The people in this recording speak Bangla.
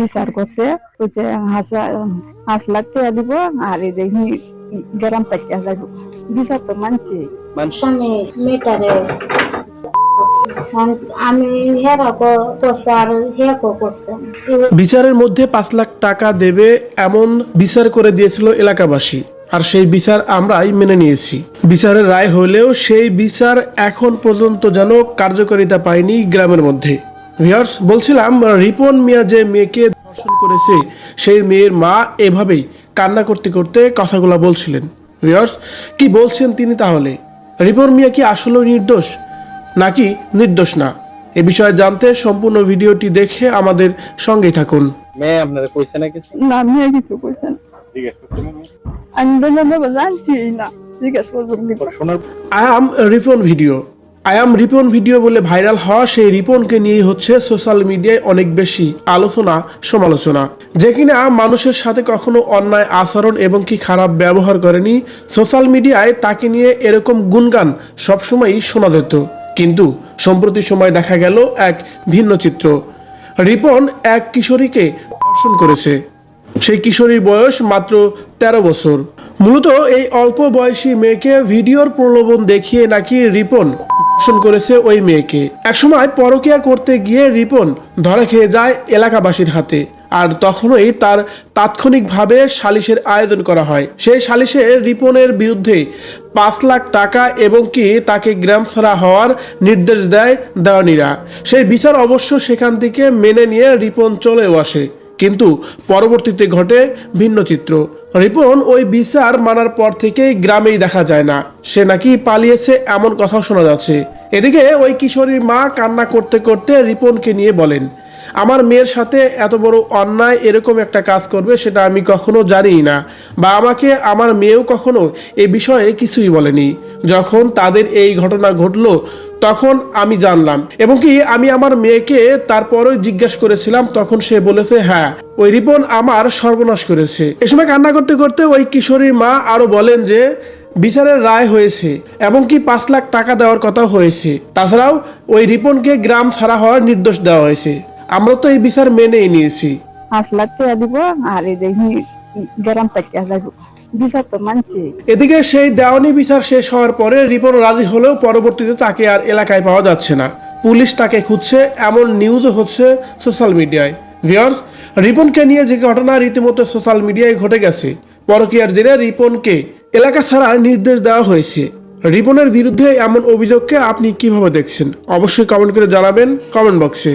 বিচার করছে, বলছে 5 লাখ টাকা দিব আর এই দেখি গ্রাম থেকে যাইব। বিচার তো মানছি, আমি মেয়েটারে আমি হেরাকো করছে আর হেরাকো করছে। বিচারের মধ্যে 5 লাখ টাকা দেবে এমন বিচার করে দিয়েছিল এলাকাবাসী, আর সেই বিচার আমরাই মেনে নিয়েছি। বিচারের রায় হলেও সেই বিচার এখন পর্যন্ত যেন কার্যকারিতা পায়নি গ্রামের মধ্যে। ভিউয়ার্স, বলছিলাম রিপন মিয়া যে মেয়েকে ধর্ষণ করেছে সেই মেয়ের মা এভাবেই কান্না করতে করতে কথাগুলো বলছিলেন। ভিউয়ার্স, কি বলছেন তিনি তাহলে? রিপন মিয়া কি আসলে নির্দোষ নাকি নির্দোষ না? এ বিষয়ে জানতে সম্পূর্ণ ভিডিওটি দেখে আমাদের সঙ্গেই থাকুন। মেয়ে আপনারা কইছে না কিছু? না, মেয়ে কিছু কইছেন, জিজ্ঞেস করছেন না? আমি তো জানছি না, জিজ্ঞেস করবেন কি? শোনার আই অ্যাম রিপন ভিডিও বলে ভাইরাল হওয়া সেই রিপনকে নিয়ে হচ্ছে সোশ্যাল মিডিয়ায় অনেক বেশি আলোচনা সমালোচনা। যে কিনা মানুষের সাথে কখনো অন্যায় আচরণ এবং কি খারাপ ব্যবহার করেনি। সোশ্যাল মিডিয়ায় তাকে নিয়ে এরকম গুণগান সবসময়ই শোনা যেত, কিন্তু সম্প্রতি সময় দেখা গেল এক ভিন্ন চিত্র। রিপন এক কিশোরীকে ধর্ষণ করেছে। সেই কিশোরীর বয়স মাত্র 13 বছর। মূলত এই অল্প বয়সী মেয়েকে ভিডিওর প্রলোভন দেখিয়ে নাকি রিপন ধর্ষণ করেছে ওই মেয়েকে। একসময় পরকীয়া করতে গিয়ে রিপন ধরা খেয়ে যায় এলাকাবাসীর হাতে, আর তখনই তার তাৎক্ষণিকভাবে সালিশের আয়োজন করা হয়। সেই সালিশে রিপনের বিরুদ্ধে 5 লাখ টাকা এবং কি তাকে গ্রাম ছাড়া হওয়ার নির্দেশ দেয় দেওয়ানিরা। সেই বিচার অবশ্য সেখান থেকে মেনে নিয়ে রিপন চলেও আসে, কিন্তু পরবর্তীতে ঘটে ভিন্ন চিত্র। রিপন ওই বিচার মানার পর থেকেই গ্রামেই দেখা যায় না, সে নাকি পালিয়েছে এমন কথাও শোনা যাচ্ছে। এদিকে ওই কিশোরীর মা কান্না করতে করতে রিপনকে নিয়ে বলেন, আমার মেয়ের সাথে এত বড় অন্যায় এরকম একটা কাজ করবে সেটা আমি কখনো জানিই না, বা আমাকে আমার মেয়েও কখনো এই বিষয়ে কিছুই বলেনি। যখন তাদের এই ঘটনা ঘটলো তখন আমি জানলাম, এবং কি আমি আমার মেয়েকে তারপরও জিজ্ঞাসা করেছিলাম, তখন সে বলেছে হ্যাঁ, ওই রিপন আমার সর্বনাশ করেছে। এ সময় কান্না করতে করতে ওই কিশোরীর মা আরো বলেন যে বিচারের রায় হয়েছে এবং কি 5 লাখ টাকা দেওয়ার কথা হয়েছে। তাছাড়াও ওই রিপনকে গ্রাম ছাড়া হওয়ার নির্দেশ দেওয়া হয়েছে। আমরা তো এই বিচার মেনেই নিয়েছি। 5 লাখ টাকা দিব আর এই দেখি গ্রাম থেকে যাইব। বিচার তো মানছি। এদিকে সেই দেওয়ানি বিচার শেষ হওয়ার পরে রিপন রাজি হলেও পরবর্তীতে তাকে আর এলাকায় পাওয়া যাচ্ছে না। পুলিশ তাকে খুঁজছে এমন নিউজও হচ্ছে সোশ্যাল মিডিয়ায়। ভিউয়ার্স, রিপনকে নিয়ে যে ঘটনা রীতিমতো সোশ্যাল মিডিয়ায় ঘটে গেছে, পরকীয়ার জেরে রিপনকে এলাকা ছাড়ার নির্দেশ দেওয়া হয়েছে। রিপনের বিরুদ্ধে এমন অভিযোগকে আপনি কিভাবে দেখছেন? অবশ্যই কমেন্ট করে জানাবেন কমেন্ট বক্সে।